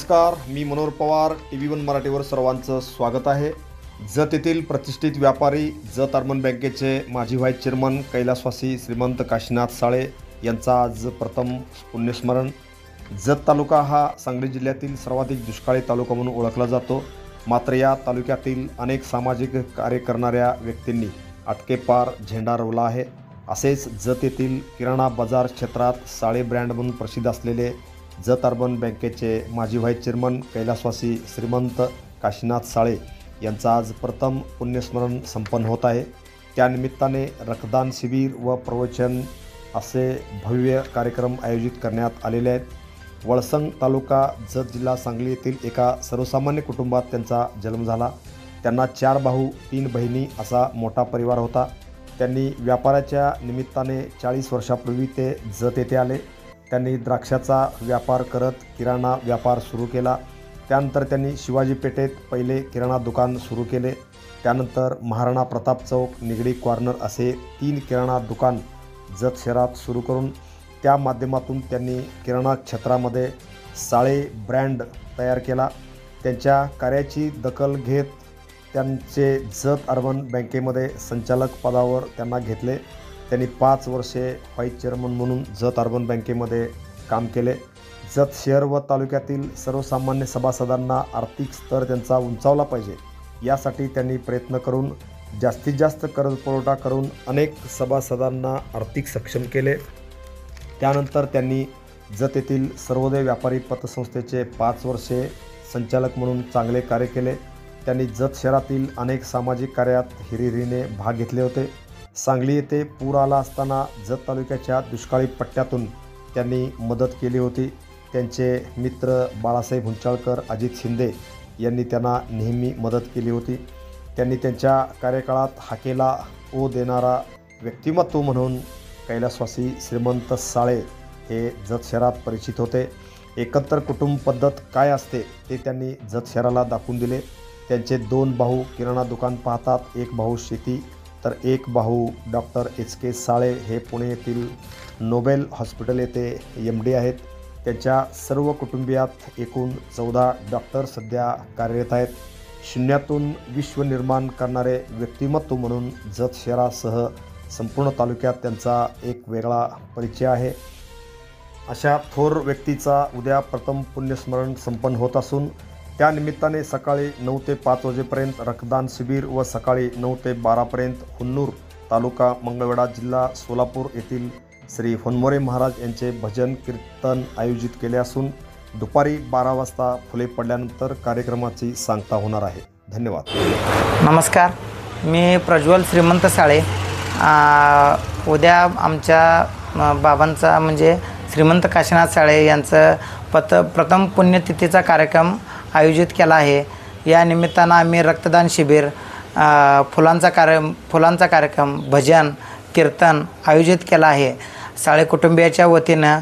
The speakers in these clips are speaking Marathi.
नमस्कार, मी मनोहर पवार. TV1 मराठीवर सर्वांचं स्वागत आहे. जत येथील प्रतिष्ठित व्यापारी, जत अर्बन बँकेचे माजी व्हाईस चेअरमन कैलासवासी श्रीमंत काशीनाथ साळे यांचा आज प्रथम पुण्यस्मरण. जत तालुका हा सांगली जिल्ह्यातील सर्वाधिक दुष्काळी तालुका म्हणून ओळखला जातो. मात्र या तालुक्यातील अनेक सामाजिक कार्य करणाऱ्या व्यक्तींनी अटकेपार झेंडा रोवला आहे. असेच जत येथील किराणा बाजार क्षेत्रात साळे ब्रँड म्हणून प्रसिद्ध असलेले जत अर्बन बँकेचे माजी व्हाईस चेअरमन कैलासवासी श्रीमंत काशीनाथ साळे यांचा आज प्रथम पुण्यस्मरण संपन्न होत आहे. त्यानिमित्ताने रक्तदान शिबिर व प्रवचन असे भव्य कार्यक्रम आयोजित करण्यात आलेले आहेत. वळसंग तालुका जत जिल्हा सांगली येथील एका सर्वसामान्य कुटुंबात त्यांचा जन्म झाला. त्यांना 4 भाऊ 3 बहिणी असा मोठा परिवार होता. त्यांनी व्यापाराच्या निमित्ताने 40 वर्षापूर्वी ते जत येथे आले. त्यांनी द्राक्षाचा व्यापार करत किराणा व्यापार सुरू केला. त्यानंतर त्यांनी शिवाजी पेठेत पहिले किराणा दुकान सुरू केले. त्यानंतर महाराणा प्रताप चौक, निगडी कॉर्नर असे 3 किराणा दुकान जत शहरात सुरू करून त्या माध्यमातून त्यांनी किराणा क्षेत्रामध्ये साळे ब्रँड तयार केला. त्यांच्या कार्याची दखल घेत त्यांचे जत अर्बन बँकेमध्ये संचालक पदावर त्यांना घेतले. त्यांनी 5 वर्षे व्हाईस चेअरमन म्हणून जत अर्बन बँकेमध्ये काम केले. जत शहर व तालुक्यातील सर्वसामान्य सभासदांना आर्थिक स्तर त्यांचा उंचावला पाहिजे यासाठी त्यांनी प्रयत्न करून जास्तीत जास्त कर्ज पुरवठा करून अनेक सभासदांना आर्थिक सक्षम केले. त्यानंतर त्यांनी जत येथील सर्वोदय व्यापारी पतसंस्थेचे 5 वर्षे संचालक म्हणून चांगले कार्य केले. त्यांनी जत शहरातील अनेक सामाजिक कार्यात हिरिरीने भाग घेतले होते. सांगली येथे पूर आला असताना जत तालुक्याच्या दुष्काळी पट्ट्यातून त्यांनी मदत केली होती. त्यांचे मित्र बाळासाहेब हुंचाळकर, अजित शिंदे यांनी त्यांना नेहमी मदत केली होती. त्यांनी त्यांच्या कार्यकाळात हाकेला ओ देणारा व्यक्तिमत्व म्हणून कैलासवासी श्रीमंत साळे हे जत शहरात परिचित होते. एकत्र कुटुंब पद्धत काय असते ते त्यांनी जत शहराला दाखवून दिले. त्यांचे 2 भाऊ किराणा दुकान पाहतात, 1 भाऊ शेती, तर 1 भाऊ डॉक्टर HK साळे हे पुणे येथील नोबेल हॉस्पिटल येथे MD आहेत. त्यांच्या सर्व कुटुंबियात एकूण 14 डॉक्टर सध्या कार्यरत आहेत. शून्यातून विश्व निर्माण करणारे व्यक्तिमत्व म्हणून जत शहरासह संपूर्ण तालुक्यात त्यांचा एक वेगळा परिचय आहे. अशा थोर व्यक्तीचा उद्या प्रथम पुण्यस्मरण संपन्न होत असून त्यानिमित्ताने सकाळी 9 ते 5 वाजेपर्यंत रक्तदान शिबिर व सकाळी 9 ते 12पर्यंत हुन्नूर तालुका मंगळवेढा जिल्हा सोलापूर येथील श्री होनमोरे महाराज यांचे भजन कीर्तन आयोजित केले असून दुपारी 12 वाजता फुले पडल्यानंतर कार्यक्रमाची सांगता होणार आहे. धन्यवाद. नमस्कार, मी प्रज्वल श्रीमंत साळे. उद्या आमच्या बाबांचा म्हणजे श्रीमंत काशीनाथ साळे यांचं प्रथम पुण्यतिथीचा कार्यक्रम आयोजित केला आहे. या निमित्तानं आम्ही रक्तदान शिबिर, फुलांचा कार्यक्रम, भजन कीर्तन आयोजित केला आहे. साळे कुटुंबियाच्या वतीनं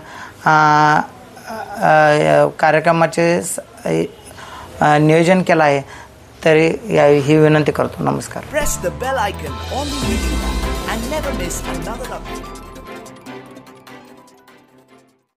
कार्यक्रमाचे नियोजन केलं आहे. तरी ही विनंती करतो. नमस्कार. Press the bell icon on the video and never miss another update.